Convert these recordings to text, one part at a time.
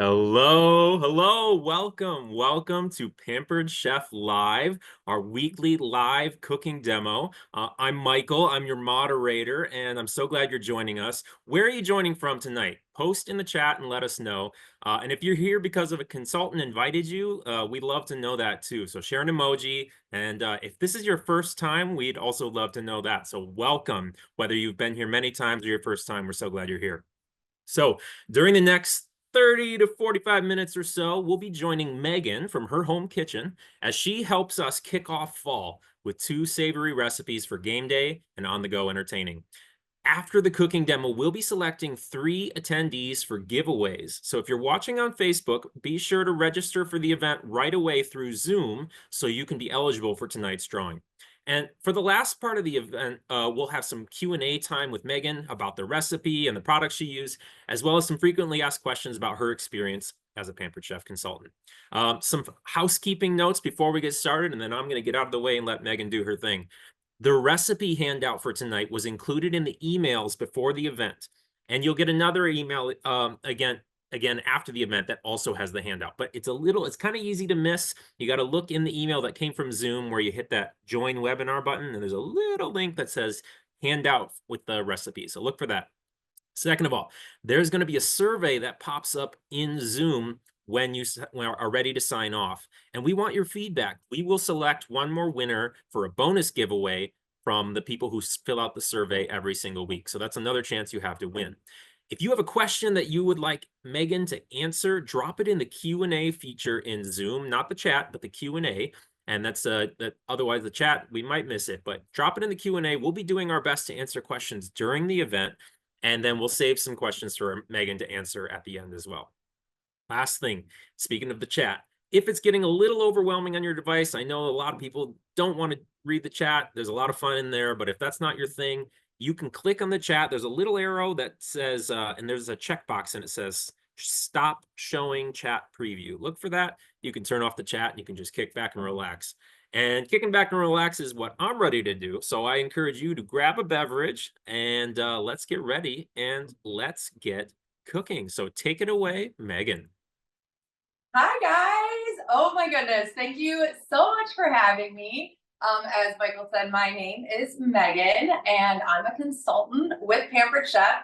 Hello, welcome to Pampered Chef Live, our weekly live cooking demo. I'm Michael, I'm your moderator, and I'm so glad you're joining us. Where are you joining from tonight? Post in the chat and let us know. And if you're here because of a consultant invited you, we'd love to know that too. So share an emoji, and if this is your first time, we'd also love to know that. So welcome, whether you've been here many times or your first time, we're so glad you're here. So during the next 30 to 45 minutes or so, we'll be joining Megan from her home kitchen as she helps us kick off fall with two savory recipes for game day and on-the-go entertaining. After the cooking demo, we'll be selecting 3 attendees for giveaways. So if you're watching on Facebook, be sure to register for the event right away through Zoom so you can be eligible for tonight's drawing. And for the last part of the event, we'll have some Q&A time with Megan about the recipe and the products she used, as well as some frequently asked questions about her experience as a Pampered Chef consultant. Some housekeeping notes before we get started, and then I'm going to get out of the way and let Megan do her thing. The recipe handout for tonight was included in the emails before the event, and you'll get another email again after the event that also has the handout. But it's kind of easy to miss. You got to look in the email that came from Zoom where you hit that join webinar button, and there's a little link that says handout with the recipe. So look for that. Second of all, there's going to be a survey that pops up in Zoom when you are ready to sign off. And we want your feedback. We will select one more winner for a bonus giveaway from the people who fill out the survey every single week. So that's another chance you have to win. If you have a question that you would like Megan to answer, drop it in the Q&A feature in Zoom, not the chat, but the Q&A. And otherwise the chat, we might miss it, but drop it in the Q&A. We'll be doing our best to answer questions during the event. And then we'll save some questions for Megan to answer at the end as well. Last thing, speaking of the chat, if it's getting a little overwhelming on your device, I know a lot of people don't want to read the chat. There's a lot of fun in there, but if that's not your thing, you can click on the chat. There's a little arrow that says, and there's a checkbox and it says, stop showing chat preview. Look for that. You can turn off the chat and you can just kick back and relax. And kicking back and relax is what I'm ready to do. So I encourage you to grab a beverage and let's get ready and let's get cooking. So take it away, Megan. Hi, guys. Oh, my goodness. Thank you so much for having me. As Michael said, my name is Megan, and I'm a consultant with Pampered Chef.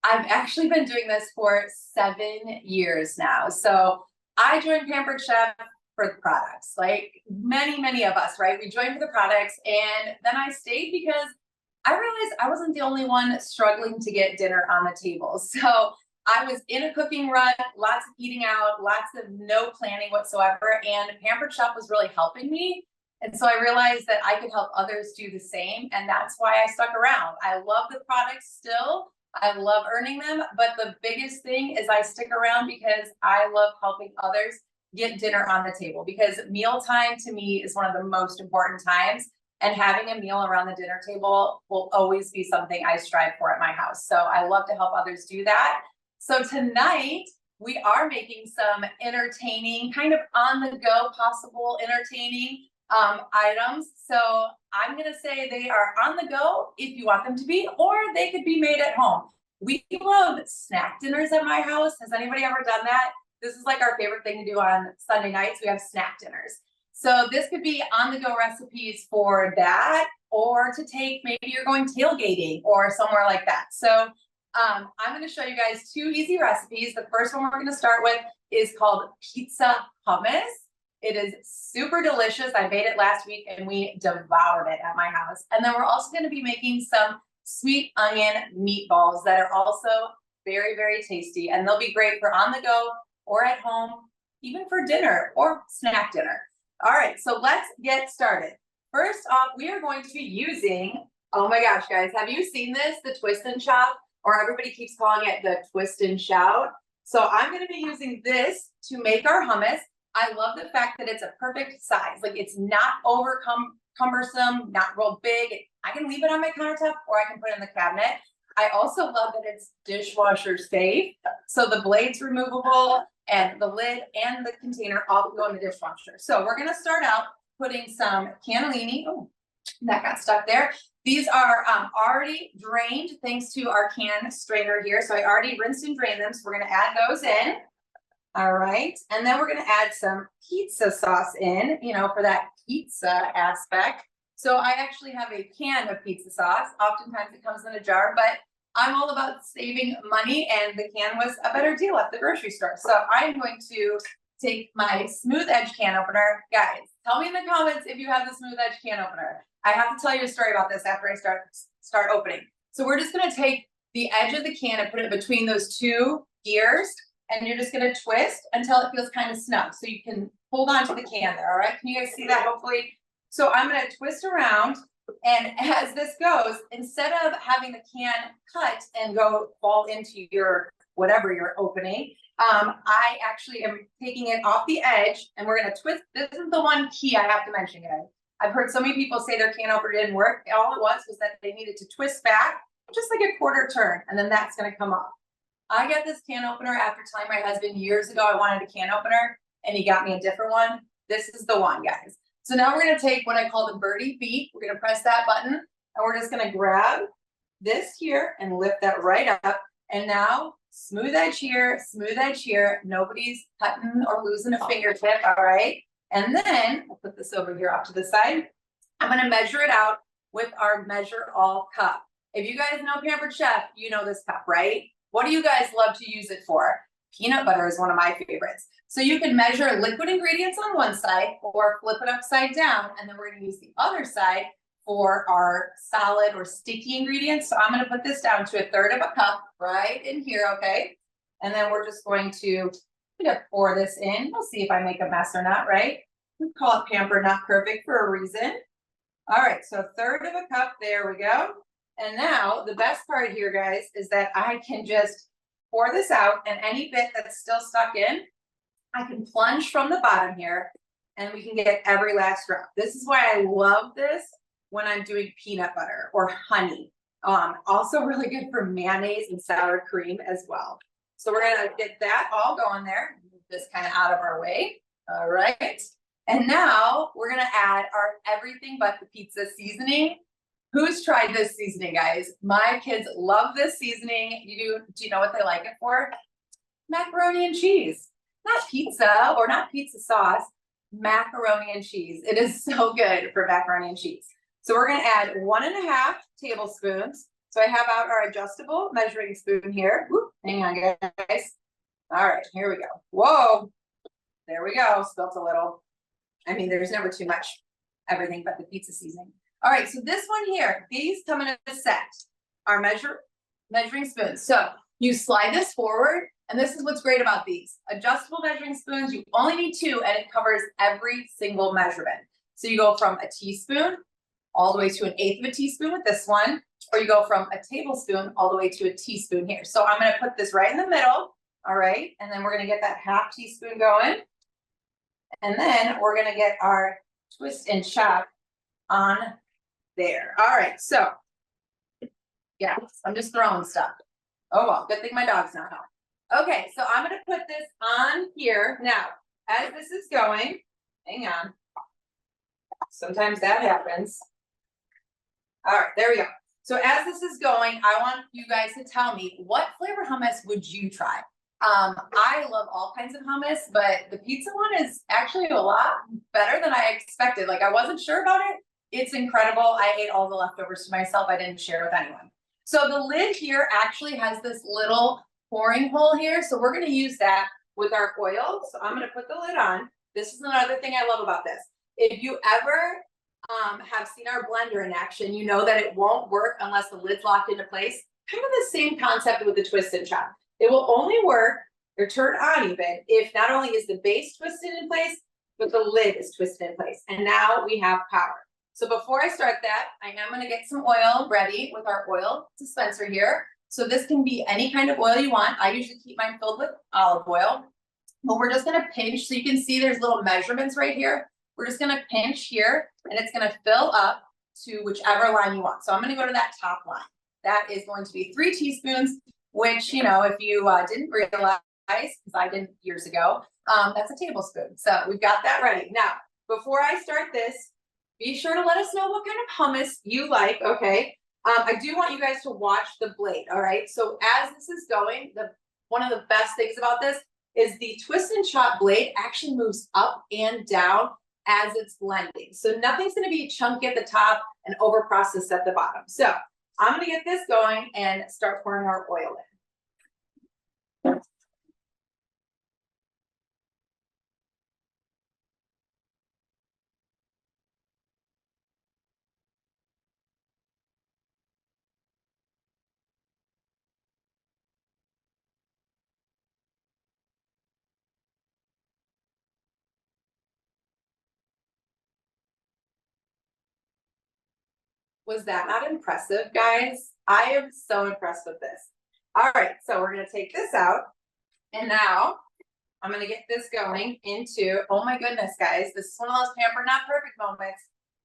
I've actually been doing this for 7 years now. So I joined Pampered Chef for the products, like many of us, right? We joined for the products, and then I stayed because I realized I wasn't the only one struggling to get dinner on the table. So I was in a cooking rut, lots of eating out, lots of no planning whatsoever, and Pampered Chef was really helping me. And so I realized that I could help others do the same, and that's why I stuck around. I love the products still. I love earning them, but the biggest thing is I stick around because I love helping others get dinner on the table, because mealtime to me is one of the most important times, and having a meal around the dinner table will always be something I strive for at my house. So I love to help others do that. So tonight we are making some entertaining, kind of on the go, possible entertaining items. So I'm going to say they are on the go if you want them to be, or they could be made at home. We love snack dinners at my house. Has anybody ever done that? This is like our favorite thing to do on Sunday nights. We have snack dinners. So this could be on the go recipes for that, or to take, maybe you're going tailgating or somewhere like that. So I'm going to show you guys 2 easy recipes. The first one we're going to start with is called pizza hummus. It is super delicious. I made it last week and we devoured it at my house. And then we're also going to be making some sweet onion meatballs that are also very tasty. And they'll be great for on the go or at home, even for dinner or snack dinner. All right, so let's get started. First off, we are going to be using, oh my gosh, guys, have you seen this? The twist and chop, or everybody keeps calling it the twist and shout. So I'm going to be using this to make our hummus. I love the fact that it's a perfect size. Like, it's not over cumbersome, not real big. I can leave it on my countertop or I can put it in the cabinet. I also love that it's dishwasher safe. So the blade's removable and the lid and the container all go in the dishwasher. So we're going to start out putting some cannellini. Oh, that got stuck there. These are already drained thanks to our can strainer here. So I already rinsed and drained them. So we're going to add those in. All right. And then we're going to add some pizza sauce in, for that pizza aspect. So I actually have a can of pizza sauce. Oftentimes it comes in a jar, but I'm all about saving money, and the can was a better deal at the grocery store. So I'm going to take my smooth edge can opener. Guys, tell me in the comments if you have the smooth edge can opener. I have to tell you a story about this after I start opening. So we're just going to take the edge of the can and put it between those two gears, and you're just going to twist until it feels kind of snug. So you can hold on to the can there. All right. Can you guys see that? Hopefully. So I'm going to twist around. And as this goes, instead of having the can cut and fall into your whatever you're opening, I actually am taking it off the edge, and we're going to twist. This is the one key I have to mention, guys. I've heard so many people say their can opener didn't work. All it was that they needed to twist back just like a quarter turn, and then that's going to come off. I got this can opener after telling my husband years ago I wanted a can opener, and he got me a different one. This is the one, guys. So now we're going to take what I call the birdie beat. We're going to press that button, and we're just going to grab this here and lift that right up. And now smooth edge here, smooth edge here. Nobody's cutting or losing a fingertip, all right? And then I'll put this over here off to the side. I'm going to measure it out with our Measure All cup. If you guys know Pampered Chef, you know this cup, right? What do you guys love to use it for? Peanut butter is one of my favorites. So you can measure liquid ingredients on one side or flip it upside down, and then we're going to use the other side for our solid or sticky ingredients. So I'm going to put this down to 1/3 of a cup right in here, okay? And then we're just going to pour this in. We'll see if I make a mess or not, right? We call it Pampered, not perfect, for a reason. All right, so 1/3 of a cup, there we go. And now the best part here, guys, is that I can just pour this out, and any bit that's still stuck in, I can plunge from the bottom here, and we can get every last drop. This is why I love this when I'm doing peanut butter or honey. Also really good for mayonnaise and sour cream as well. So we're gonna get that all going there. Move this kind of out of our way. All right. And now we're gonna add our everything but the pizza seasoning. Who's tried this seasoning, guys? My kids love this seasoning. Do you know what they like it for? Macaroni and cheese. Not pizza or not pizza sauce, macaroni and cheese. It is so good for macaroni and cheese. So we're going to add 1.5 tablespoons. So I have out our adjustable measuring spoon here. Whoop, hang on, guys. All right, here we go. Whoa, there we go. Spilt a little. I mean, there's never too much. Everything but the pizza seasoning. All right, so this one here, these come in a set. Our measuring spoons. So you slide this forward, and this is what's great about these. Adjustable measuring spoons, you only need 2, and it covers every single measurement. So you go from a teaspoon all the way to 1/8 of a teaspoon with this one, or you go from a tablespoon all the way to a teaspoon here. So I'm going to put this right in the middle, all right? And then we're going to get that 1/2 teaspoon going. And then we're going to get our twist and chop on there. All right, so yeah, I'm just throwing stuff. Oh well, good thing my dog's not home. Okay, so I'm gonna put this on here. Now, as this is going, hang on. Sometimes that happens. All right, there we go. So as this is going, I want you guys to tell me, what flavor hummus would you try? I love all kinds of hummus, but the pizza one is actually a lot better than I expected. Like, I wasn't sure about it. It's incredible. I ate all the leftovers to myself. I didn't share with anyone. So the lid here actually has this little pouring hole here. So we're going to use that with our oil. So I'm going to put the lid on. This is another thing I love about this. If you ever have seen our blender in action, you know that it won't work unless the lid's locked into place. Kind of the same concept with the twist and chop. It will only work or turn on even if not only is the base twisted in place, but the lid is twisted in place. And now we have power. So before I start that, I am going to get some oil ready with our oil dispenser here. So this can be any kind of oil you want. I usually keep mine filled with olive oil. But we're just going to pinch. So you can see there's little measurements right here. We're just going to pinch here, and it's going to fill up to whichever line you want. So I'm going to go to that top line. That is going to be 3 teaspoons, which, you know, if you didn't realize, because I didn't years ago, that's a tablespoon. So we've got that ready. Now, before I start this, be sure to let us know what kind of hummus you like, okay? I do want you guys to watch the blade, all right? So as this is going, one of the best things about this, is the twist and chop blade actually moves up and down as it's blending. So nothing's gonna be chunky at the top and over processed at the bottom. So I'm gonna get this going and start pouring our oil in. Was that not impressive, guys? I am so impressed with this. All right, so we're gonna take this out, and now I'm gonna get this going into, oh my goodness, guys, this is one of those pampered not perfect moments.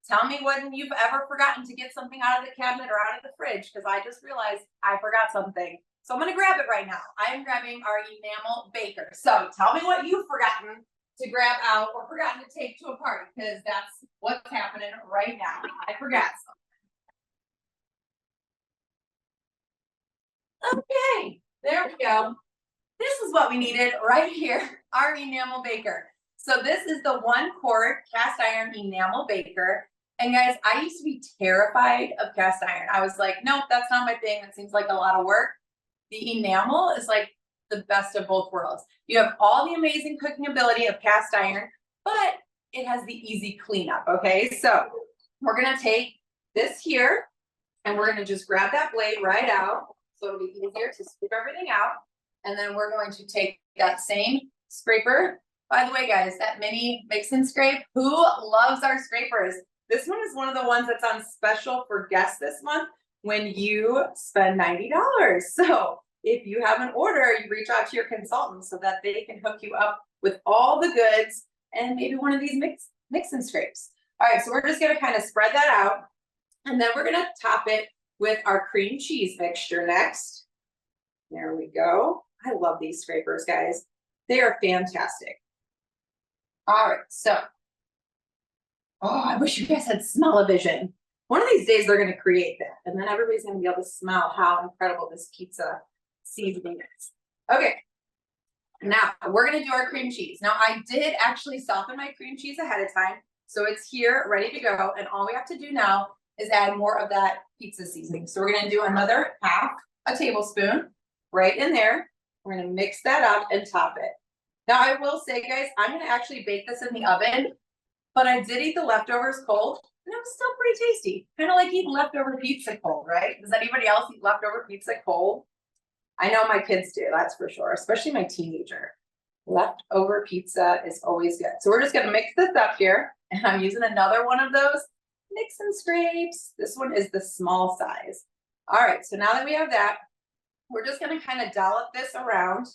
Tell me when you've ever forgotten to get something out of the cabinet or out of the fridge, because I just realized I forgot something. So I'm gonna grab it right now. I am grabbing our enamel baker. So tell me what you've forgotten to grab out or forgotten to take to a party, because that's what's happening right now. I forgot something. Okay, there we go. This is what we needed right here, our enamel baker. So this is the 1-quart cast iron enamel baker. And guys, I used to be terrified of cast iron. I was like, nope, that's not my thing. That seems like a lot of work. The enamel is like the best of both worlds. You have all the amazing cooking ability of cast iron, but it has the easy cleanup, okay? So we're gonna take this here and we're gonna just grab that blade right out. So it'll be easier to scoop everything out. And then we're going to take that same scraper. By the way, guys, that mini mix and scrape, who loves our scrapers? This one is one of the ones that's on special for guests this month when you spend $90. So if you have an order, you reach out to your consultant so that they can hook you up with all the goods and maybe one of these mix and scrapes. All right, so we're just gonna kind of spread that out. And then we're gonna top it with our cream cheese mixture next. There we go. I love these scrapers, guys. They are fantastic. All right, so, oh, I wish you guys had smell-o-vision. One of these days they're gonna create that, and then everybody's gonna be able to smell how incredible this pizza seasoning is. Okay, now we're gonna do our cream cheese. Now I did actually soften my cream cheese ahead of time, so it's here, ready to go, and all we have to do now is add more of that pizza seasoning. So we're gonna do another half a tablespoon right in there. We're gonna mix that up and top it. Now I will say, guys, I'm gonna actually bake this in the oven, but I did eat the leftovers cold and it was still pretty tasty. Kind of like eating leftover pizza cold, right? Does anybody else eat leftover pizza cold? I know my kids do, that's for sure, especially my teenager. Leftover pizza is always good. So we're just gonna mix this up here, and I'm using another one of those mix and scrapes. This one is the small size. All right, so now that we have that, we're just gonna kind of dollop this around.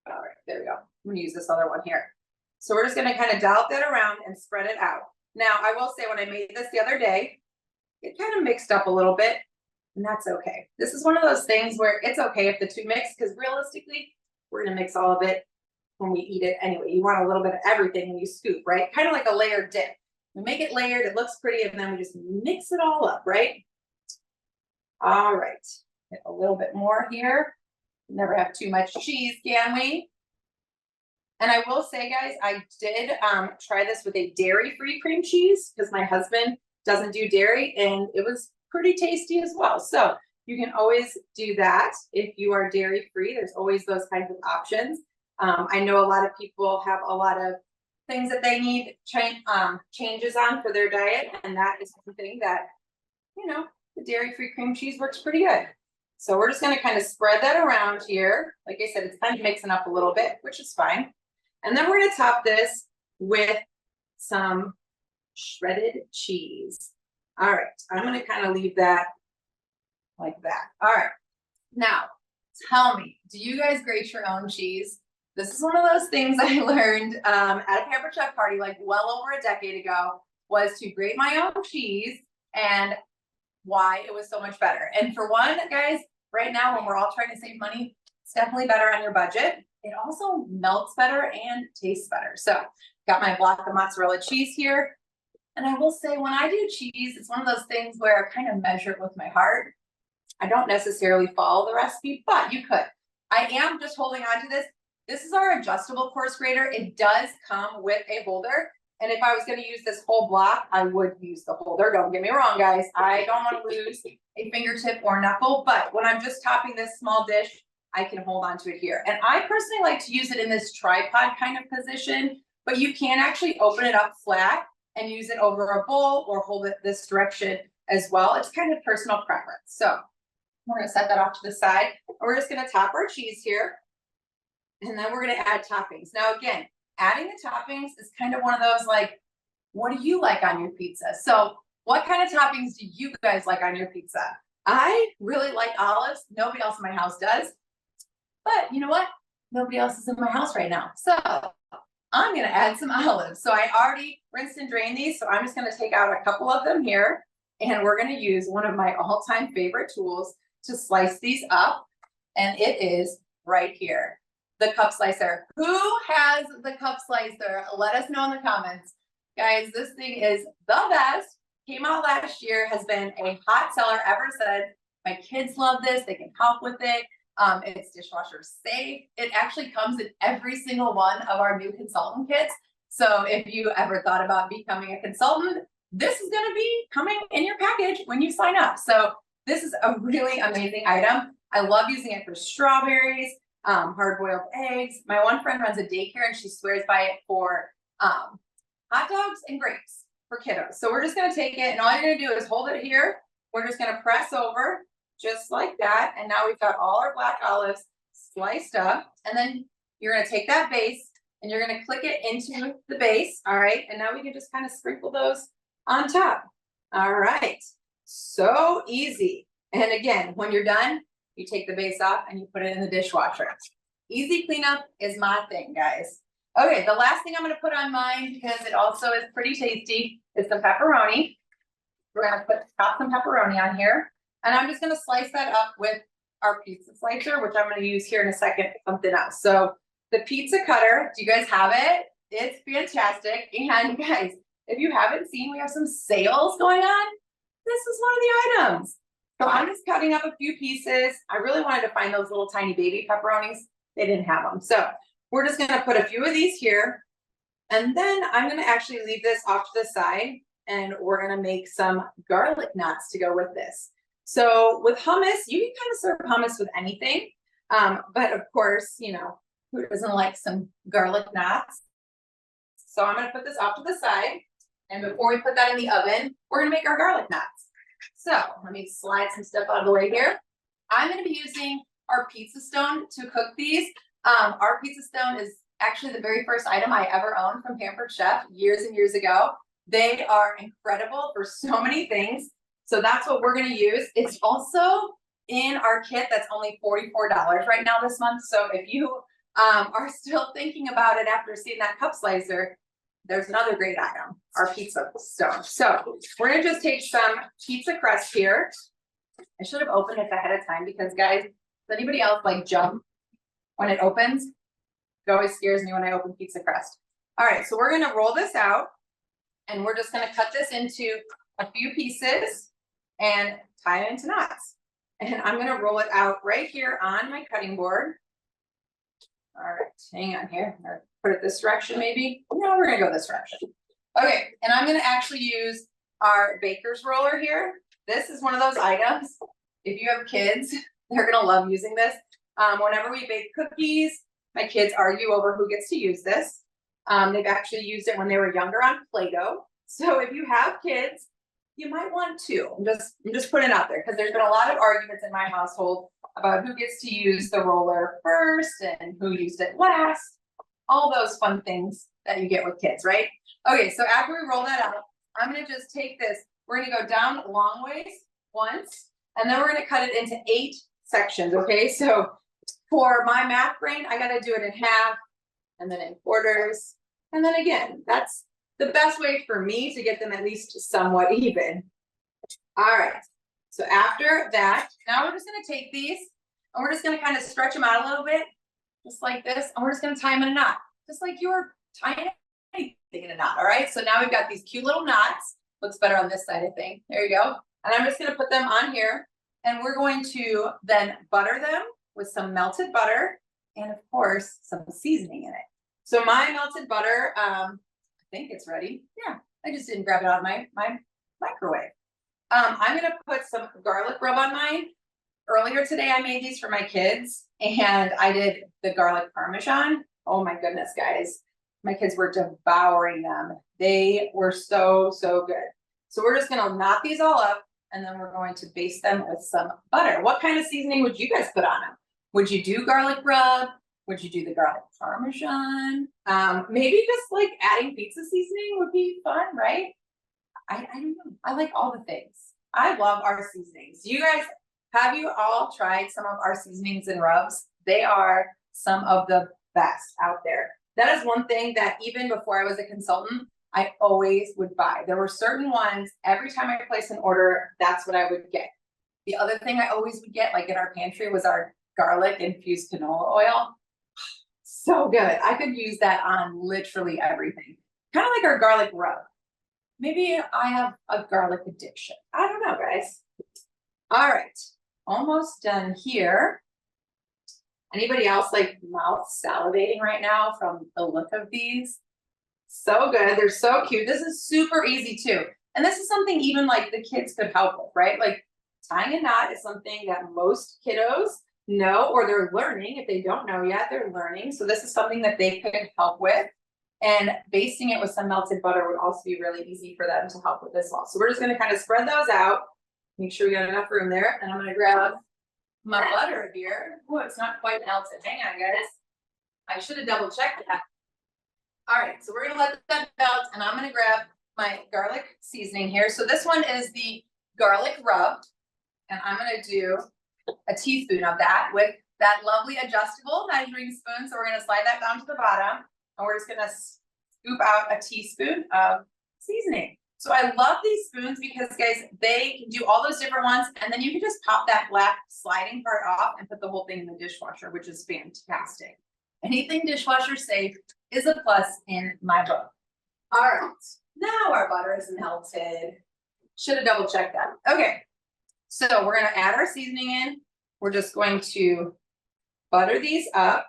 All right, there we go. I'm gonna use this other one here. So we're just gonna kind of dollop that around and spread it out. Now, I will say when I made this the other day, it kind of mixed up a little bit, and that's okay. This is one of those things where it's okay if the two mix, because realistically, we're gonna mix all of it when we eat it anyway. You want a little bit of everything when you scoop, right? Kind of like a layered dip. We make it layered, it looks pretty, and then we just mix it all up, right? All right, get a little bit more here. Never have too much cheese, can we? And I will say, guys, I did try this with a dairy-free cream cheese because my husband doesn't do dairy, and it was pretty tasty as well. So you can always do that if you are dairy-free. There's always those kinds of options. I know a lot of people have a lot of things that they need changes on for their diet, and that is something that, you know, the dairy-free cream cheese works pretty good. So we're just gonna kind of spread that around here. Like I said, it's kind of mixing up a little bit, which is fine. And then we're gonna top this with some shredded cheese. All right, I'm gonna kind of leave that like that. All right, now tell me, do you guys grate your own cheese? This is one of those things I learned at a Pampered Chef party like well over a decade ago, was to grate my own cheese and why it was so much better. And for one, guys, right now when we're all trying to save money, it's definitely better on your budget. It also melts better and tastes better. So got my block of mozzarella cheese here. And I will say when I do cheese, it's one of those things where I kind of measure it with my heart. I don't necessarily follow the recipe, but you could. I am just holding on to this This is our adjustable course grater. It does come with a holder. And if I was going to use this whole block, I would use the holder. Don't get me wrong, guys. I don't want to lose a fingertip or knuckle, but when I'm just topping this small dish, I can hold on to it here. And I personally like to use it in this tripod kind of position, but you can actually open it up flat and use it over a bowl or hold it this direction as well. It's kind of personal preference. So we're going to set that off to the side. We're just going to top our cheese here. And then we're going to add toppings. Now, again, adding the toppings is kind of one of those like, what do you like on your pizza? So what kind of toppings do you guys like on your pizza? I really like olives. Nobody else in my house does. But you know what? Nobody else is in my house right now. So I'm going to add some olives. So I already rinsed and drained these. So I'm just going to take out a couple of them here. And we're going to use one of my all-time favorite tools to slice these up. And it is right here. The cup slicer. Who has the cup slicer? Let us know in the comments. Guys, this thing is the best. Came out last year, has been a hot seller ever since. My kids love this. They can help with it. It's dishwasher safe. It actually comes in every single one of our new consultant kits. So if you ever thought about becoming a consultant, this is going to be coming in your package when you sign up. So this is a really amazing item. I love using it for strawberries, hard-boiled eggs. My one friend runs a daycare and she swears by it for hot dogs and grapes for kiddos. So we're just going to take it and all you're going to do is hold it here. We're just going to press over just like that. And now we've got all our black olives sliced up. And then you're going to take that base and you're going to click it into the base. All right. And now we can just kind of sprinkle those on top. All right. So easy. And again, when you're done, you take the base off and you put it in the dishwasher. Easy cleanup is my thing, guys. Okay, the last thing I'm going to put on mine, because it also is pretty tasty, is the pepperoni. We're going to top some pepperoni on here. And I'm just going to slice that up with our pizza slicer, which I'm going to use here in a second for something else. So the pizza cutter, do you guys have it? It's fantastic. And guys, if you haven't seen, we have some sales going on. This is one of the items. So I'm just cutting up a few pieces. I really wanted to find those little tiny baby pepperonis. They didn't have them. So we're just going to put a few of these here. And then I'm going to actually leave this off to the side. And we're going to make some garlic knots to go with this. So with hummus, you can kind of serve hummus with anything. But of course, you know, who doesn't like some garlic knots? So I'm going to put this off to the side. And before we put that in the oven, we're going to make our garlic knots. So let me slide some stuff out of the way here. I'm going to be using our pizza stone to cook these. Our pizza stone is actually the very first item I ever owned from Pampered Chef years and years ago. They are incredible for so many things. So that's what we're going to use. It's also in our kit that's only $44 right now this month. So if you are still thinking about it after seeing that cup slicer, there's another great item, our pizza stone. So we're going to just take some pizza crust here. I should have opened it ahead of time because, guys, does anybody else like jump when it opens? It always scares me when I open pizza crust. All right, so we're going to roll this out and we're just going to cut this into a few pieces and tie it into knots. And I'm going to roll it out right here on my cutting board. All right, hang on here. Or put it this direction maybe. No, we're going to go this direction. Okay, and I'm going to actually use our baker's roller here. This is one of those items. If you have kids, they're going to love using this. Whenever we bake cookies, my kids argue over who gets to use this. They've actually used it when they were younger on Play-Doh. So if you have kids, you might want to. I'm just putting it out there because there's been a lot of arguments in my household about who gets to use the roller first and who used it last. All those fun things that you get with kids, right? Okay, so after we roll that out, I'm going to just take this. We're going to go down long ways once, and then we're going to cut it into 8 sections, okay? So for my math brain, I got to do it in half and then in quarters. And then again, that's the best way for me to get them at least somewhat even. All right, so after that, now we're just going to take these and we're just going to kind of stretch them out a little bit, just like this. And we're just going to tie them in a knot, just like you were tying anything in a knot. All right, so now we've got these cute little knots. Looks better on this side, I think. There you go. And I'm just going to put them on here and we're going to then butter them with some melted butter and of course, some seasoning in it. So my melted butter, I think it's ready. Yeah, I just didn't grab it out of my microwave. I'm gonna put some garlic rub on mine. Earlier today, I made these for my kids, and I did the garlic parmesan. Oh my goodness, guys. My kids were devouring them. They were so, so good. So we're just gonna knot these all up, and then we're going to baste them with some butter. What kind of seasoning would you guys put on them? Would you do garlic rub? Would you do the garlic parmesan? Maybe just like adding pizza seasoning would be fun, right? I don't know. I like all the things. I love our seasonings. You guys, have you all tried some of our seasonings and rubs? They are some of the best out there. That is one thing that even before I was a consultant, I always would buy. There were certain ones, every time I placed an order, that's what I would get. The other thing I always would get, like in our pantry, was our garlic infused canola oil. So good. I could use that on literally everything. Kind of like our garlic rub. Maybe I have a garlic addiction. I don't know, guys. All right, almost done here. Anybody else like mouth salivating right now from the look of these? So good. They're so cute. This is super easy too. And this is something even like the kids could help with, right? Like tying a knot is something that most kiddos know, or they're learning. If they don't know yet, they're learning. So this is something that they could help with. And basting it with some melted butter would also be really easy for them to help with as well. So we're just going to kind of spread those out. Make sure we got enough room there. And I'm going to grab my butter here. Oh, it's not quite melted. Hang on, guys. I should have double checked that. All right, so we're going to let that melt, and I'm going to grab my garlic seasoning here. So this one is the garlic rub, and I'm going to do a teaspoon of that with that lovely adjustable measuring spoon. So we're going to slide that down to the bottom, and we're just going to scoop out a teaspoon of seasoning. So I love these spoons because, guys, they can do all those different ones, and then you can just pop that black sliding part off and put the whole thing in the dishwasher, which is fantastic. Anything dishwasher safe is a plus in my book. All right, now our butter is melted. Should have double checked that. Okay, so we're gonna add our seasoning in. We're just going to butter these up.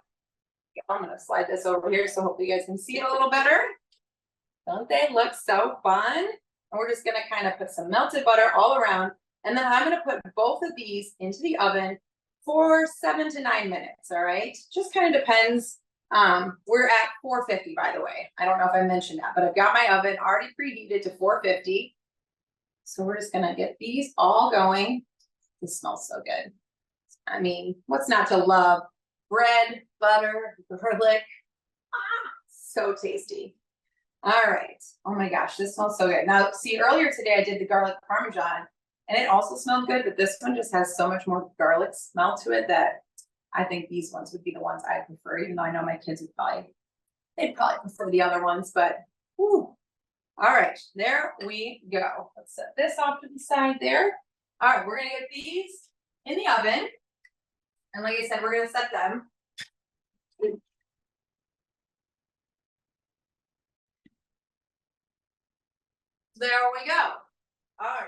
I'm gonna slide this over here so hopefully you guys can see it a little better. Don't they look so fun? And we're just gonna kind of put some melted butter all around. And then I'm gonna put both of these into the oven for 7 to 9 minutes, all right? Just kind of depends. We're at 450, by the way. I don't know if I mentioned that, but I've got my oven already preheated to 450. So we're just gonna get these all going. This smells so good. I mean, what's not to love? Bread, butter, garlic. Ah, so tasty. All right. Oh my gosh, this smells so good. Now, see, earlier today I did the garlic parmesan, and it also smelled good, but this one just has so much more garlic smell to it that I think these ones would be the ones I prefer, even though I know my kids would they'd probably prefer the other ones, but whew. All right, there we go. Let's set this off to the side there. All right, we're gonna get these in the oven. And like I said, we're gonna set them. There we go. All right.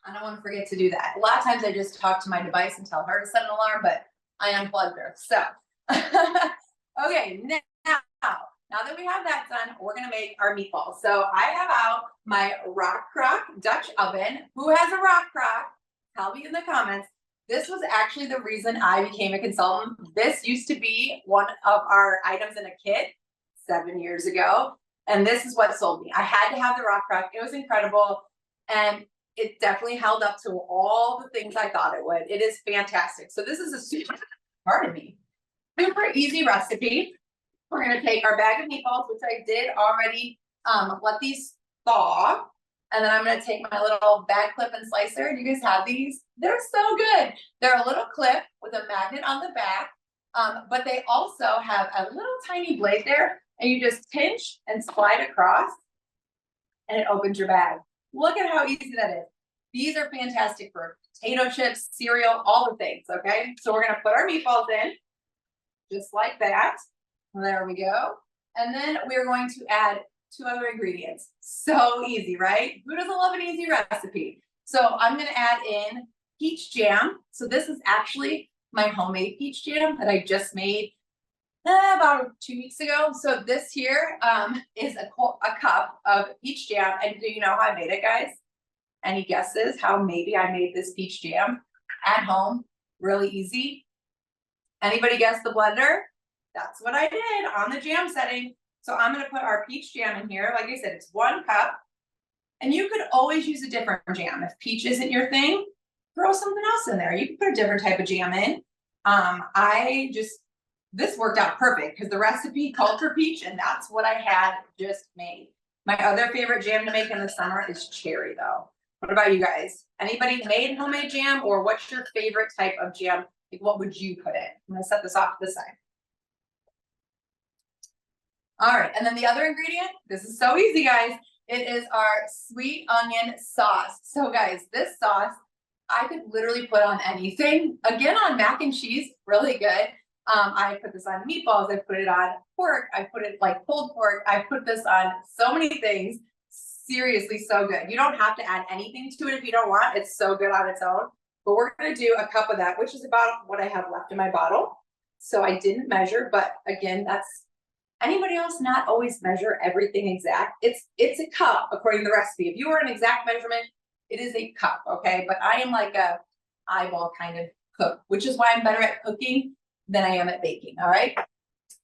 I don't want to forget to do that. A lot of times I just talk to my device and tell her to set an alarm, but I unplugged her. So, okay, now that we have that done, we're gonna make our meatballs. So I have out my rock crock Dutch oven. Who has a rock crock? Tell me in the comments. This was actually the reason I became a consultant. This used to be one of our items in a kit 7 years ago. And this is what sold me. I had to have the rock crock. It was incredible. And it definitely held up to all the things I thought it would. It is fantastic. So this is a super easy recipe. We're gonna take our bag of meatballs, which I did already let these thaw. And then I'm gonna take my little bag clip and slicer. Do you guys have these? They're so good. They're a little clip with a magnet on the back, but they also have a little tiny blade there, and you just pinch and slide across, and it opens your bag. Look at how easy that is. These are fantastic for potato chips, cereal, all the things, okay? So we're gonna put our meatballs in, just like that. There we go. And then we're going to add 2 other ingredients. So easy, right? Who doesn't love an easy recipe? So I'm gonna add in peach jam. So this is actually my homemade peach jam that I just made about 2 weeks ago. So this here is a cup of peach jam. And do you know how I made it, guys? Any guesses how maybe I made this peach jam at home? Really easy. Anybody guess the blender? That's what I did on the jam setting. So I'm going to put our peach jam in here. Like I said, it's 1 cup. And you could always use a different jam. If peach isn't your thing, throw something else in there. You can put a different type of jam in. This worked out perfect because the recipe called for peach, and that's what I had just made. My other favorite jam to make in the summer is cherry, though. What about you guys? Anybody made homemade jam, or what's your favorite type of jam? Like, what would you put in? I'm gonna set this off to the side. All right, and then the other ingredient, this is so easy, guys. It is our sweet onion sauce. So guys, this sauce, I could literally put on anything. Again, on mac and cheese, really good. I put this on meatballs, I put it on pork, I put it like pulled pork, I put this on so many things. Seriously, so good. You don't have to add anything to it if you don't want. It's so good on its own. But we're gonna do a cup of that, which is about what I have left in my bottle. So I didn't measure, but again, that's anybody else not always measure everything exact. It's a cup according to the recipe. If you were an exact measurement, it is a cup, okay? But I am like a eyeball kind of cook, which is why I'm better at cooking than I am at baking, all right?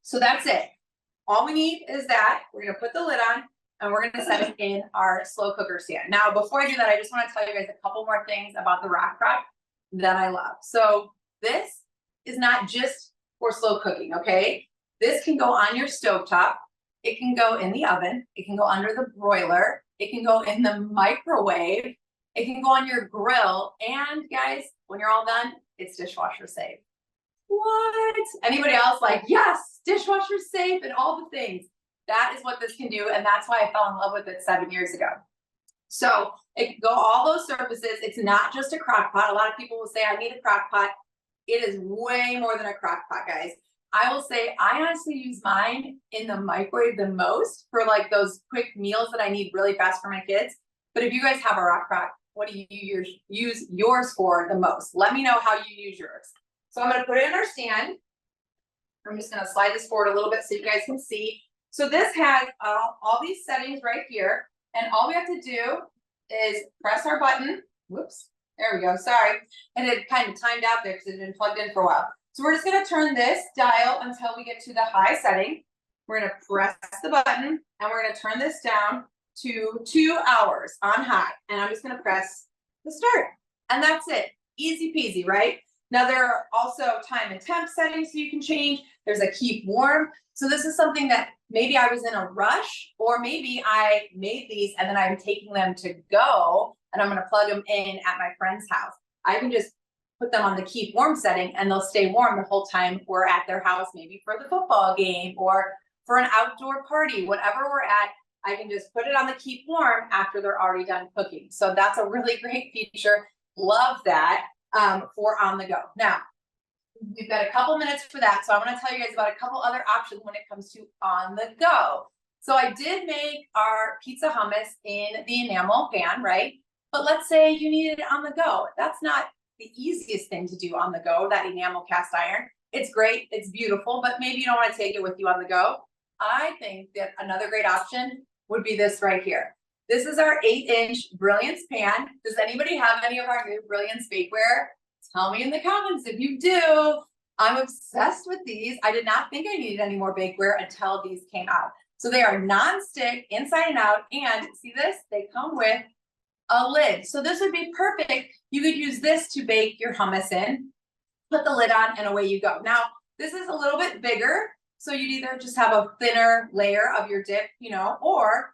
So that's it. All we need is that. We're gonna put the lid on and we're gonna set it in our slow cooker stand. Now, before I do that, I just wanna tell you guys a couple more things about the rock crock that I love. So this is not just for slow cooking, okay? This can go on your stovetop. It can go in the oven. It can go under the broiler. It can go in the microwave. It can go on your grill. And guys, when you're all done, it's dishwasher safe. What? Anybody else like, yes, dishwasher safe and all the things. That is what this can do. And that's why I fell in love with it 7 years ago. So it can go all those surfaces. It's not just a crock pot. A lot of people will say, I need a crock pot. It is way more than a crock pot, guys. I will say I honestly use mine in the microwave the most for like those quick meals that I need really fast for my kids. But if you guys have a rock crock, what do you use yours for the most? Let me know how you use yours. So I'm gonna put it in our stand. I'm just gonna slide this forward a little bit so you guys can see. So this has all these settings right here. And all we have to do is press our button. Whoops, there we go, sorry. And it kind of timed out there because it had been plugged in for a while. So we're just gonna turn this dial until we get to the high setting. We're gonna press the button and we're gonna turn this down to 2 hours on high. And I'm just gonna press the start. And that's it, easy peasy, right? Now there are also time and temp settings so you can change. There's a keep warm. So this is something that maybe I was in a rush, or maybe I made these and then I'm taking them to go and I'm gonna plug them in at my friend's house. I can just put them on the keep warm setting and they'll stay warm the whole time we're at their house, maybe for the football game or for an outdoor party, whatever we're at, I can just put it on the keep warm after they're already done cooking. So that's a really great feature. Love that for on the go. Now, we've got a couple minutes for that. So I want to tell you guys about a couple other options when it comes to on the go. So I did make our pizza hummus in the enamel pan, right? But let's say you need it on the go. That's not the easiest thing to do on the go, that enamel cast iron. It's great, it's beautiful, but maybe you don't want to take it with you on the go. I think that another great option would be this right here. This is our 8-inch Brilliance pan. Does anybody have any of our new Brilliance bakeware? Tell me in the comments if you do. I'm obsessed with these. I did not think I needed any more bakeware until these came out. So they are non-stick inside and out, and see this? They come with a lid. So this would be perfect. You could use this to bake your hummus in, put the lid on, and away you go. Now, this is a little bit bigger, so you'd either just have a thinner layer of your dip, you know, or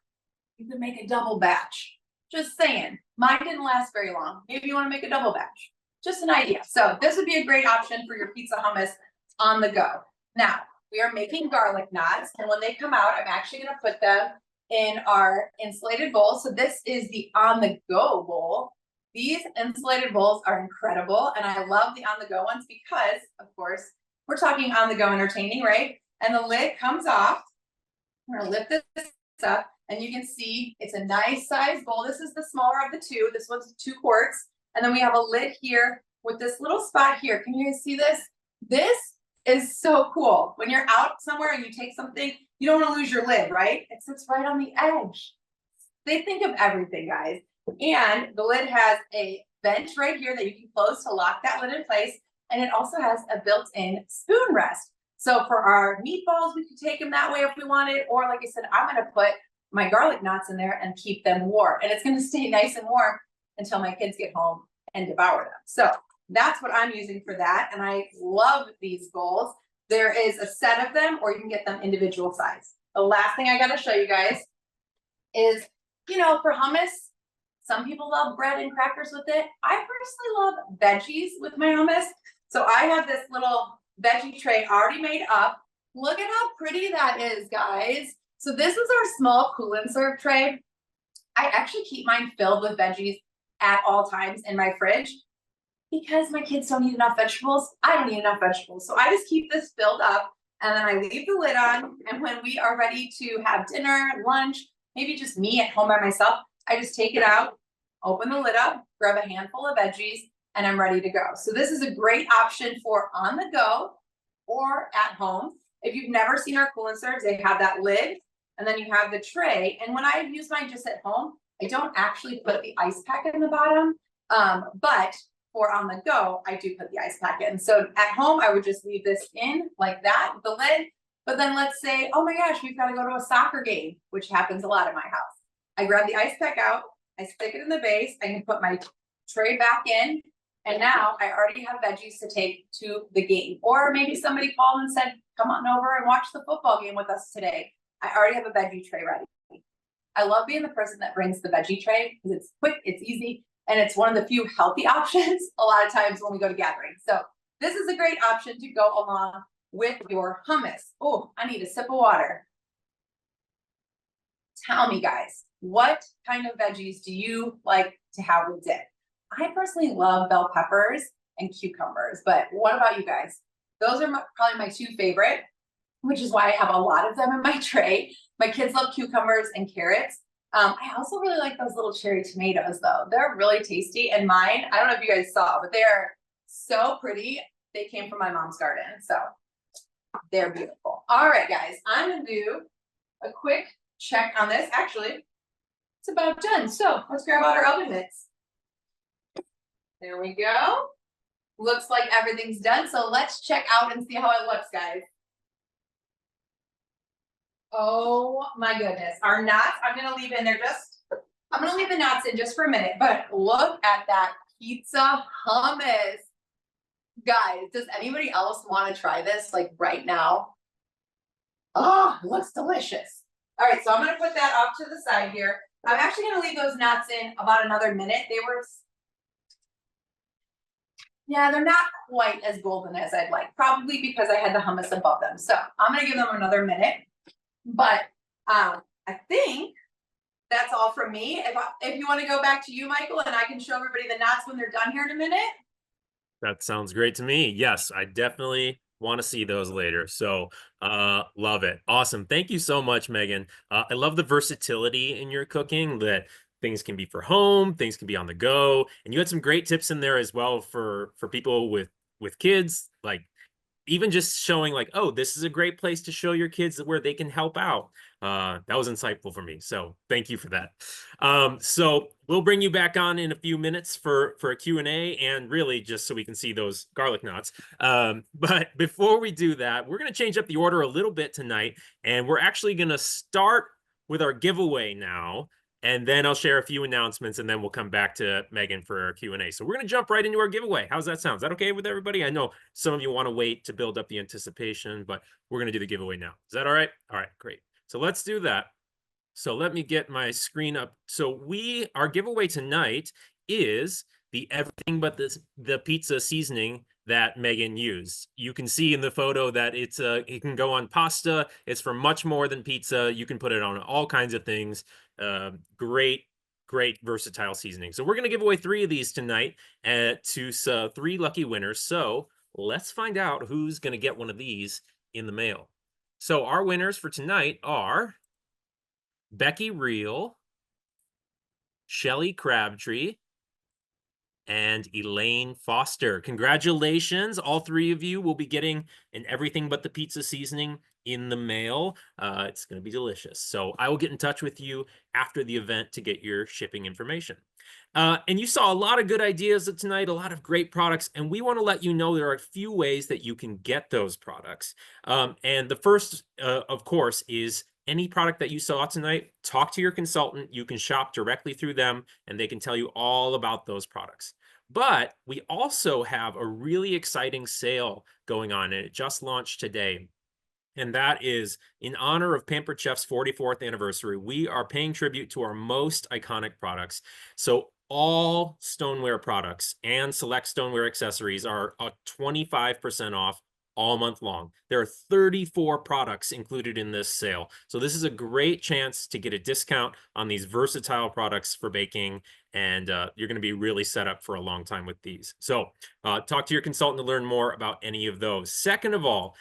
you could make a double batch. Just saying. Mine didn't last very long. Maybe you want to make a double batch. Just an idea. So this would be a great option for your pizza hummus on the go. Now, we are making garlic knots, and when they come out, I'm actually going to put them in our insulated bowl. So this is the on-the-go bowl. These insulated bowls are incredible, and I love the on-the-go ones because, of course, we're talking on-the-go entertaining, right? And the lid comes off. We're gonna lift this up, and you can see it's a nice size bowl. This is the smaller of the two. This one's 2 quarts. And then we have a lid here with this little spot here. Can you guys see this? This is so cool. When you're out somewhere and you take something, you don't want to lose your lid, right? It sits right on the edge. They think of everything, guys. And the lid has a vent right here that you can close to lock that lid in place. And it also has a built-in spoon rest. So for our meatballs, we could take them that way if we wanted. Or like I said, I'm going to put my garlic knots in there and keep them warm. And it's going to stay nice and warm until my kids get home and devour them. So that's what I'm using for that. And I love these bowls. There is a set of them, or you can get them individual size. The last thing I got to show you guys is, for hummus, some people love bread and crackers with it. I personally love veggies with my hummus. So I have this little veggie tray already made up. Look at how pretty that is, guys. So this is our small cool and serve tray. I actually keep mine filled with veggies at all times in my fridge because my kids don't eat enough vegetables. I don't eat enough vegetables. So I just keep this filled up and then I leave the lid on. And when we are ready to have dinner, lunch, maybe just me at home by myself, I just take it out, open the lid up, grab a handful of veggies, and I'm ready to go. So this is a great option for on the go or at home. If you've never seen our cool and serves, they have that lid and then you have the tray. And when I use mine just at home, I don't actually put the ice pack in the bottom, but for on the go, I do put the ice pack in. So at home, I would just leave this in like that, the lid. But then let's say, oh my gosh, we've got to go to a soccer game, which happens a lot at my house. I grab the ice pack out, I stick it in the base, I can put my tray back in, and now I already have veggies to take to the game. Or maybe somebody called and said, come on over and watch the football game with us today. I already have a veggie tray ready. I love being the person that brings the veggie tray because it's quick, it's easy, and it's one of the few healthy options a lot of times when we go to gatherings. So this is a great option to go along with your hummus. Oh, I need a sip of water. Tell me, guys, what kind of veggies do you like to have with dip? I personally love bell peppers and cucumbers, but what about you guys? Those are probably my two favorite, which is why I have a lot of them in my tray. My kids love cucumbers and carrots. I also really like those little cherry tomatoes though. They're really tasty, and mine, I don't know if you guys saw, but they're so pretty. They came from my mom's garden, so they're beautiful. All right, guys, I'm gonna do a quick check on this. Actually, it's about done. So let's grab out our oven mitts. There we go. Looks like everything's done. So let's check out and see how it looks, guys. Oh my goodness. Our knots, I'm going to leave in there I'm going to leave the knots in just for a minute, but look at that pizza hummus. Guys, does anybody else want to try this like right now? Oh, it looks delicious. All right, so I'm going to put that off to the side here. I'm actually going to leave those knots in about another minute. They're not quite as golden as I'd like, probably because I had the hummus above them. So I'm going to give them another minute. But I think that's all from me. If you want to go back to you, Michael, and I can show everybody the knots when they're done here in a minute. That sounds great to me. Yes, I definitely want to see those later. So, love it. Awesome. Thank you so much, Megan. I love the versatility in your cooking, that things can be for home, things can be on the go, and you had some great tips in there as well for people with kids, like even just showing like, oh, this is a great place to show your kids where they can help out. That was insightful for me. So thank you for that. So we'll bring you back on in a few minutes for a Q&A, and really just so we can see those garlic knots. But before we do that, we're going to change up the order a little bit tonight, and we're actually going to start with our giveaway now. And then I'll share a few announcements, and then we'll come back to Megan for our Q&A. So we're going to jump right into our giveaway. How's that sound? Is that okay with everybody? I know some of you want to wait to build up the anticipation, but we're going to do the giveaway now. Is that all right? All right, great. So let's do that. So let me get my screen up. So our giveaway tonight is the everything but the pizza seasoning that Megan used. You can see in the photo that it can go on pasta. It's for much more than pizza. You can put it on all kinds of things. Great versatile seasoning. So we're going to give away 3 of these tonight to 3 lucky winners. So let's find out who's going to get one of these in the mail. So our winners for tonight are Becky Reel, Shelly Crabtree, and Elaine Foster. Congratulations. All three of you will be getting an Everything But the Pizza seasoning in the mail. It's going to be delicious. So I will get in touch with you after the event to get your shipping information. And you saw a lot of good ideas tonight, a lot of great products, and we want to let you know there are a few ways that you can get those products. And the first, of course, is any product that you saw tonight, talk to your consultant. You can shop directly through them, and they can tell you all about those products. But we also have a really exciting sale going on, and it just launched today. And that is in honor of Pampered Chef's 44th anniversary. We are paying tribute to our most iconic products. So all stoneware products and select stoneware accessories are 25% off all month long. There are 34 products included in this sale. So this is a great chance to get a discount on these versatile products for baking, and you're going to be really set up for a long time with these. So talk to your consultant to learn more about any of those. Second of all,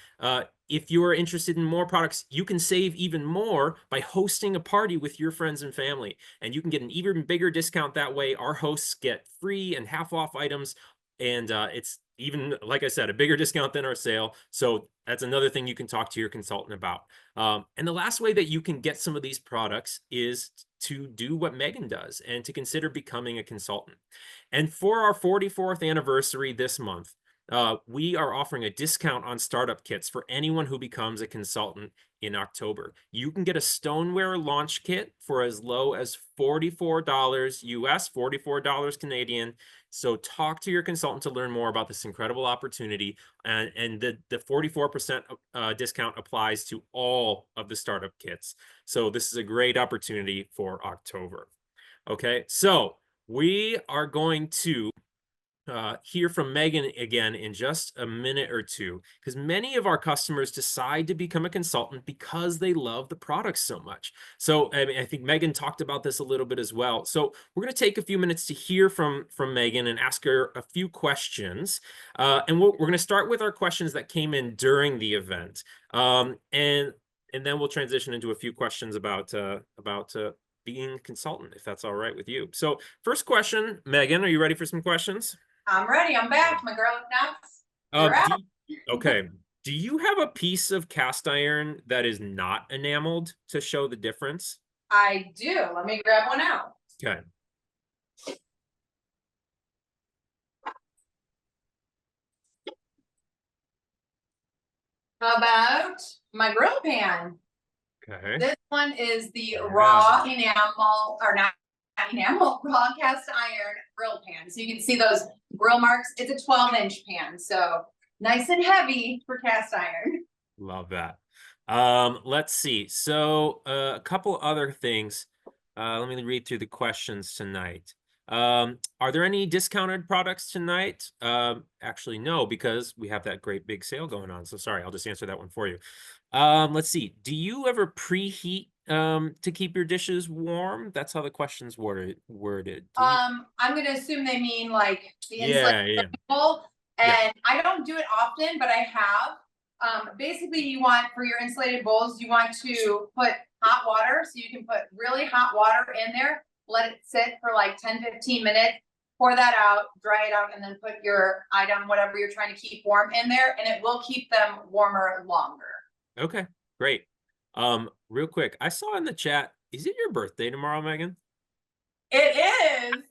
if you are interested in more products, you can save even more by hosting a party with your friends and family. And you can get an even bigger discount that way. Our hosts get free and half off items. And it's even, like I said, a bigger discount than our sale. So that's another thing you can talk to your consultant about. And the last way that you can get some of these products is to do what Megan does and to consider becoming a consultant. And for our 44th anniversary this month, we are offering a discount on startup kits for anyone who becomes a consultant in October. You can get a stoneware launch kit for as low as $44 US, $44 Canadian. So talk to your consultant to learn more about this incredible opportunity. And the 44% discount applies to all of the startup kits. So this is a great opportunity for October. Okay, so we are going to hear from Megan again in just a minute or two, because many of our customers decide to become a consultant because they love the products so much. So I mean, I think Megan talked about this a little bit as well. So we're going to take a few minutes to hear from Megan and ask her a few questions. And we're going to start with our questions that came in during the event. And then we'll transition into a few questions about being a consultant, if that's all right with you. So first question, Megan, are you ready for some questions? I'm ready. I'm back. My girl nuts. You're Do out. okay. Do you have a piece of cast iron that is not enameled to show the difference? I do. Let me grab one out. Okay. How about my grill pan? Okay. This one is the Yeah. raw enamel, or not enamel, raw cast iron grill pan. So you can see those grill marks. It's a 12-inch pan, so nice and heavy for cast iron. Love that. Let's see. So a couple other things. Let me read through the questions tonight. Are there any discounted products tonight? Actually, no, because we have that great big sale going on. So sorry, I'll just answer that one for you. Let's see. Do you ever preheat to keep your dishes warm? That's how the question's worded. Do you? I'm gonna assume they mean like the insulated Yeah, yeah, bowl, yeah. and I don't do it often, but I have. Basically, you want for your insulated bowls, you want to put hot water, so you can put really hot water in there, let it sit for like 10-15 minutes, pour that out, dry it out, and then put your item, whatever you're trying to keep warm in there, and it will keep them warmer longer. Okay, great. Real quick, I saw in the chat, is it your birthday tomorrow, Megan? It is.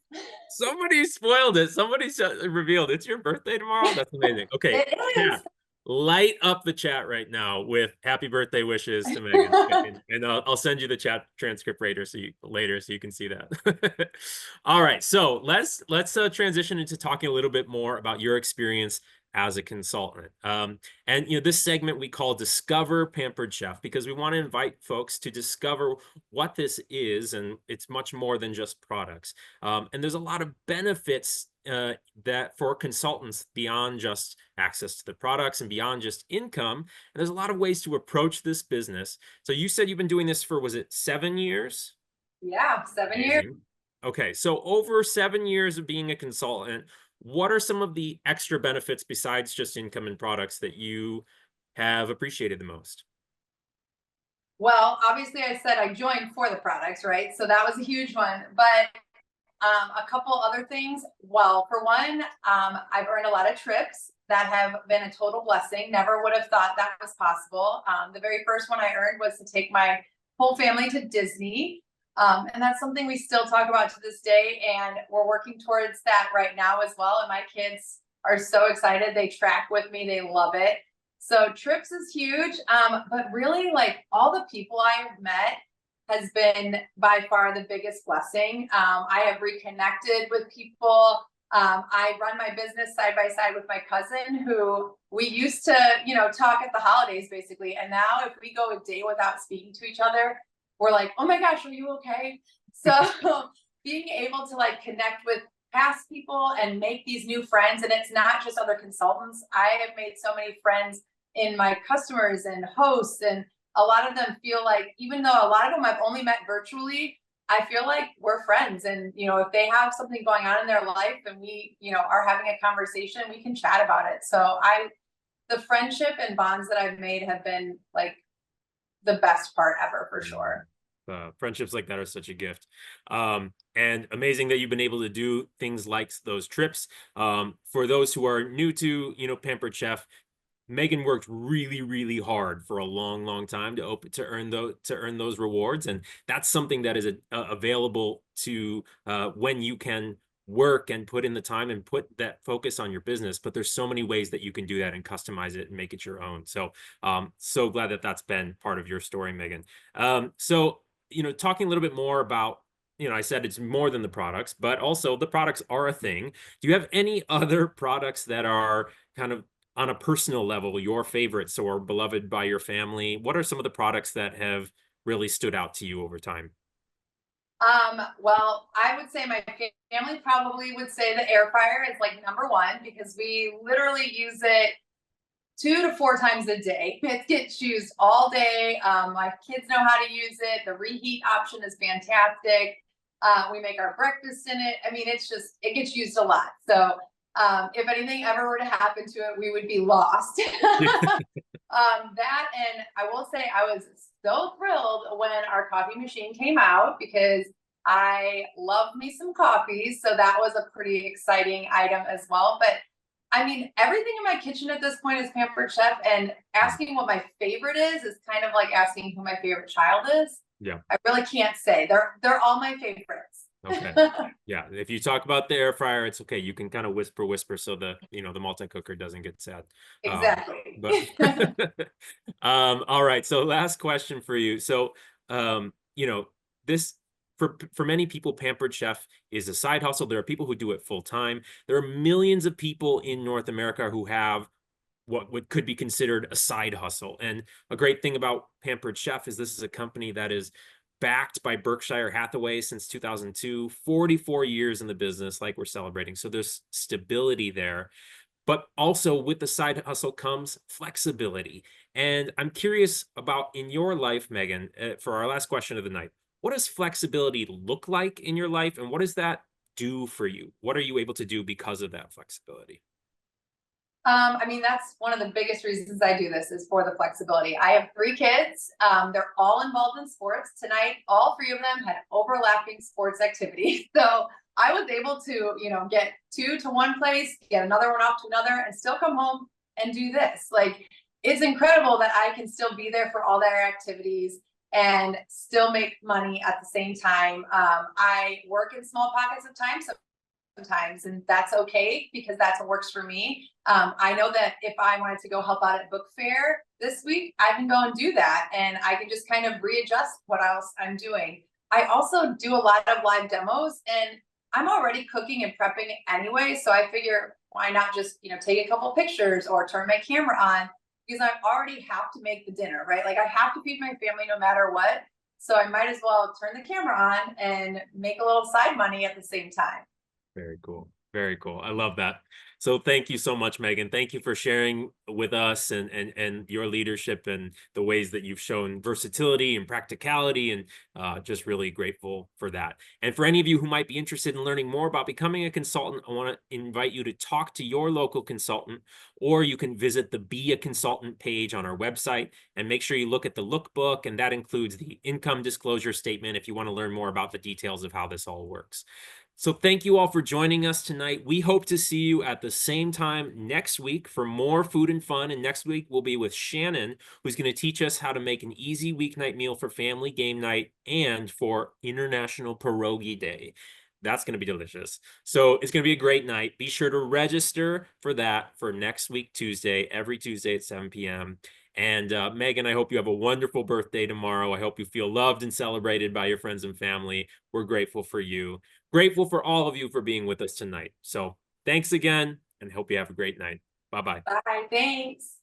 Somebody spoiled it. Somebody revealed it's your birthday tomorrow. That's amazing. Okay, It is. chat, light up the chat right now with happy birthday wishes to Megan, and I'll send you the chat transcript later so you can see that. All right, so let's transition into talking a little bit more about your experience as a consultant. And this segment we call Discover Pampered Chef, because we want to invite folks to discover what this is, and it's much more than just products. And there's a lot of benefits that for consultants beyond just access to the products and beyond just income. And there's a lot of ways to approach this business. So you said you've been doing this for, was it 7 years? Yeah, 7 years. Amazing. Okay, so over 7 years of being a consultant, what are some of the extra benefits besides just income and products that you have appreciated the most? Well, obviously, I said I joined for the products, right? So that was a huge one. But A couple other things. Well, for one, I've earned a lot of trips that have been a total blessing. Never would have thought that was possible. The very first one I earned was to take my whole family to Disney. And that's something we still talk about to this day. And we're working towards that right now as well. And my kids are so excited. They track with me, they love it. So, trips is huge. But really, like all the people I have met has been by far the biggest blessing. I have reconnected with people. I run my business side by side with my cousin, who we used to, talk at the holidays basically. And now, if we go a day without speaking to each other, we're like, oh my gosh, are you okay? So, being able to like connect with past people and make these new friends, and it's not just other consultants. I have made so many friends in my customers and hosts, and a lot of them feel like, even though a lot of them I've only met virtually, I feel like we're friends. And, if they have something going on in their life and we, are having a conversation, we can chat about it. So the friendship and bonds that I've made have been like the best part ever for sure. Friendships like that are such a gift. And amazing that you've been able to do things like those trips. For those who are new to, Pampered Chef, Megan worked really, really hard for a long, long time to earn those rewards, and that's something that is available to when you can work and put in the time and put that focus on your business. But there's so many ways that you can do that and customize it and make it your own. So, so glad that that's been part of your story, Megan. So, talking a little bit more about. I said it's more than the products, but also the products are a thing. Do you have any other products that are kind of on a personal level, your favorites or beloved by your family? What are some of the products that have really stood out to you over time? Well, I would say my family probably would say the air fryer is like number one because we literally use it 2 to 4 times a day. It gets used all day. My kids know how to use it. The reheat option is fantastic. We make our breakfast in it. I mean, it gets used a lot. So if anything ever were to happen to it, we would be lost. That, and I will say I was so thrilled when our coffee machine came out because I love me some coffee. So that was a pretty exciting item as well. But I mean, everything in my kitchen at this point is Pampered Chef, and asking what my favorite is kind of like asking who my favorite child is. Yeah. I really can't say. They're all my favorites. Okay. Yeah. If you talk about the air fryer, it's okay. You can kind of whisper so the multi-cooker doesn't get sad. Exactly. But all right. So last question for you. So this for many people, Pampered Chef is a side hustle. There are people who do it full time. There are millions of people in North America who have what could be considered a side hustle. And a great thing about Pampered Chef is this is a company that is backed by Berkshire Hathaway since 2002, 44 years in the business, like we're celebrating. So there's stability there. But also with the side hustle comes flexibility. And I'm curious about in your life, Megan, for our last question of the night, what does flexibility look like in your life? And what does that do for you? What are you able to do because of that flexibility? I mean, that's one of the biggest reasons I do this is for the flexibility. I have 3 kids. They're all involved in sports. Tonight, all 3 of them had overlapping sports activities. So I was able to, get 2 to one place, get another one off to another, and still come home and do this. Like, it's incredible that I can still be there for all their activities and still make money at the same time. I work in small pockets of time. So sometimes, and that's okay because that's what works for me. I know that if I wanted to go help out at book fair this week, I can go and do that, and I can just kind of readjust what else I'm doing. I also do a lot of live demos, and I'm already cooking and prepping anyway, so I figure why not just take a couple pictures or turn my camera on because I already have to make the dinner, right? Like I have to feed my family no matter what, so I might as well turn the camera on and make a little side money at the same time. Very cool. Very cool. I love that. So thank you so much, Megan. Thank you for sharing with us and your leadership and the ways that you've shown versatility and practicality, and just really grateful for that. And for any of you who might be interested in learning more about becoming a consultant, I want to invite you to talk to your local consultant, or you can visit the Be a Consultant page on our website and make sure you look at the lookbook, and that includes the income disclosure statement if you want to learn more about the details of how this all works. So thank you all for joining us tonight. We hope to see you at the same time next week for more food and fun. And next week we'll be with Shannon, who's going to teach us how to make an easy weeknight meal for family game night and for International Pierogi Day. That's going to be delicious. So it's going to be a great night. Be sure to register for that for next week, Tuesday, every Tuesday at 7 p.m. And Megan, I hope you have a wonderful birthday tomorrow. I hope you feel loved and celebrated by your friends and family. We're grateful for you. Grateful for all of you for being with us tonight. So thanks again and hope you have a great night. Bye-bye. Bye. Thanks.